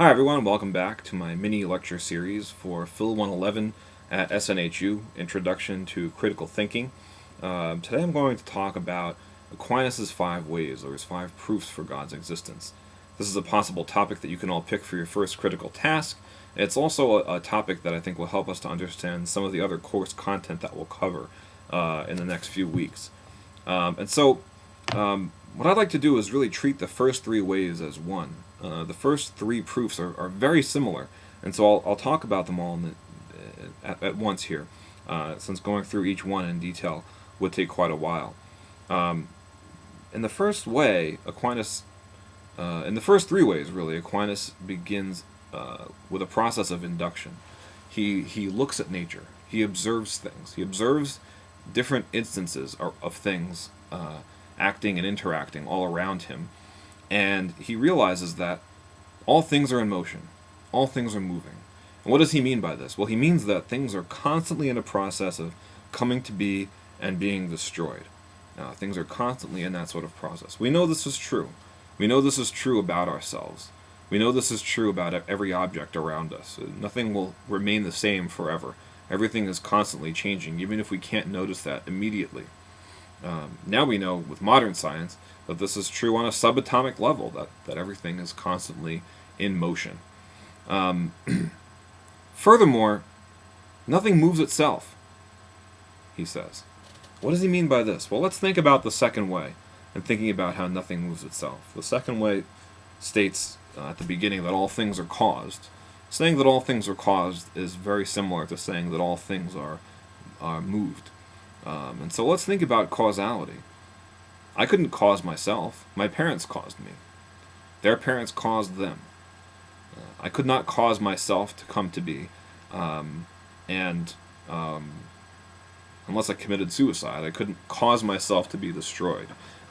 Hi everyone, welcome back to my mini lecture series for Phil 111 at SNHU, Introduction to Critical Thinking. Today I'm going to talk about Aquinas' 5 ways, or his 5 proofs for God's existence. This is a possible topic that you can all pick for your first critical task. It's also a topic that I think will help us to understand some of the other course content that we'll cover in the next few weeks. What I'd like to do is really treat the first 3 ways as one. The first 3 proofs are very similar, and so I'll talk about them all at once here, since going through each one in detail would take quite a while. In the first way, in the first 3 ways, really, Aquinas begins with a process of induction. He looks at nature. He observes things. He observes different instances of things acting and interacting all around him. And he realizes that all things are in motion. All things are moving. And what does he mean by this? Well, he means that things are constantly in a process of coming to be and being destroyed. Things are constantly in that sort of process. We know this is true. We know this is true about ourselves. We know this is true about every object around us. Nothing will remain the same forever. Everything is constantly changing, even if we can't notice that immediately. Now we know with modern science that this is true on a subatomic level, that everything is constantly in motion. Furthermore, nothing moves itself, he says. What does he mean by this? Well, let's think about the second way and thinking about how nothing moves itself. The second way states at the beginning that all things are caused. Saying that all things are caused is very similar to saying that all things are moved. And so let's think about causality. I couldn't cause myself. My parents caused me. Their parents caused them. I could not cause myself to come to be. Unless I committed suicide, I couldn't cause myself to be destroyed.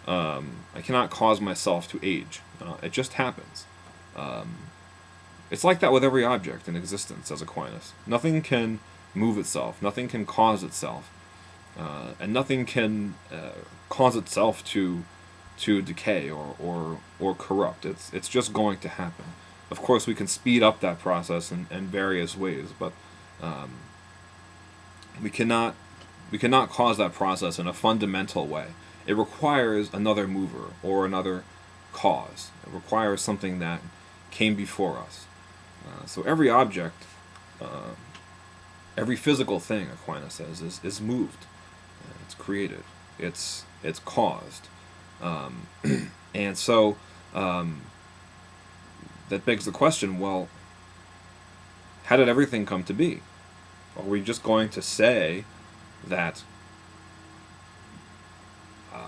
I cannot cause myself to age. It just happens. It's like that with every object in existence, says Aquinas. Nothing can move itself. Nothing can cause itself. And nothing can cause itself to decay or corrupt. It's just going to happen. Of course, we can speed up that process in various ways, but we cannot cause that process in a fundamental way. It requires another mover or another cause. It requires something that came before us. So every object, every physical thing, Aquinas says, is moved. It's created. It's caused. And so that begs the question, well, how did everything come to be? Are we just going to say that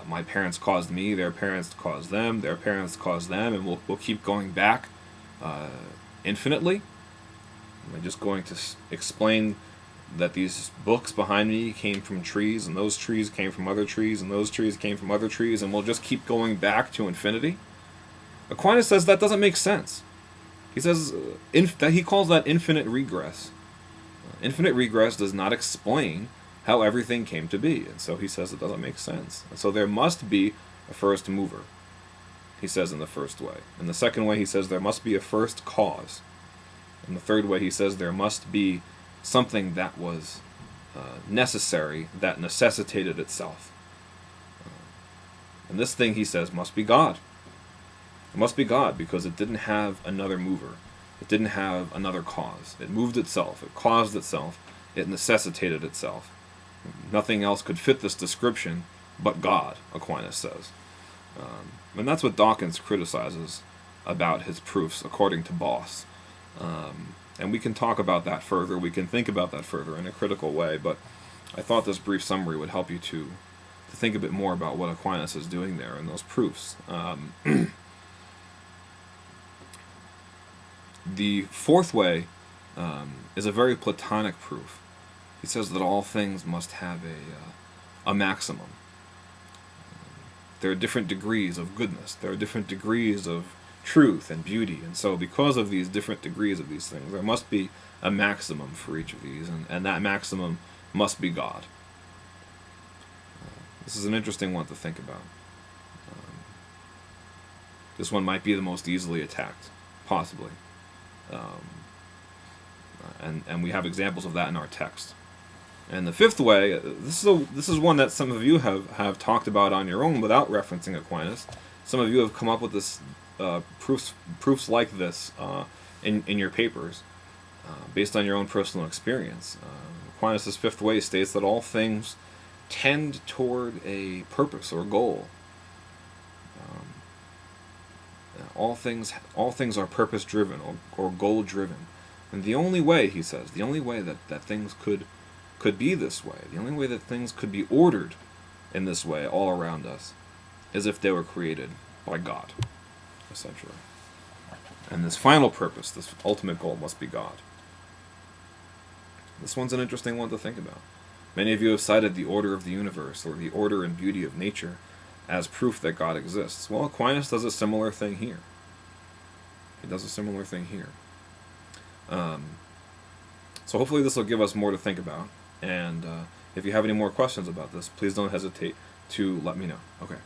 my parents caused me, their parents caused them, their parents caused them, and we'll keep going back infinitely? Am I just going to explain that these books behind me came from trees, and those trees came from other trees, and those trees came from other trees, and we'll just keep going back to infinity? Aquinas says that doesn't make sense. He says that he calls that infinite regress. Infinite regress does not explain how everything came to be, and so he says it doesn't make sense. And so there must be a first mover, he says in the first way. In the second way, he says there must be a first cause. In the third way, he says there must be something that was necessary, that necessitated itself. And this thing, he says, must be God. It must be God because it didn't have another mover. It didn't have another cause. It moved itself. It caused itself. It necessitated itself. Nothing else could fit this description but God, Aquinas says. And that's what Dawkins criticizes about his proofs, according to Boss. And we can talk about that further. We can think about that further in a critical way. But I thought this brief summary would help you to think a bit more about what Aquinas is doing there in those proofs. The fourth way is a very Platonic proof. He says that all things must have a maximum. There are different degrees of goodness. There are different degrees of truth and beauty. And so because of these different degrees of these things, there must be a maximum for each of these, and that maximum must be God. This is an interesting one to think about. This one might be the most easily attacked, possibly. And we have examples of that in our text. And the fifth way, this is one that some of you have talked about on your own without referencing Aquinas. Some of you have come up with this proofs like this in your papers, based on your own personal experience. Aquinas' fifth way states that all things tend toward a purpose or goal. All things are purpose-driven or goal-driven. And the only way, he says, the only way that things could be this way, the only way that things could be ordered in this way all around us, is if they were created by God, essentially. And this final purpose, this ultimate goal, must be God. This one's an interesting one to think about. Many of you have cited the order of the universe, or the order and beauty of nature, as proof that God exists. Well, Aquinas does a similar thing here. He does a similar thing here. So hopefully this will give us more to think about. And if you have any more questions about this, please don't hesitate to let me know. Okay.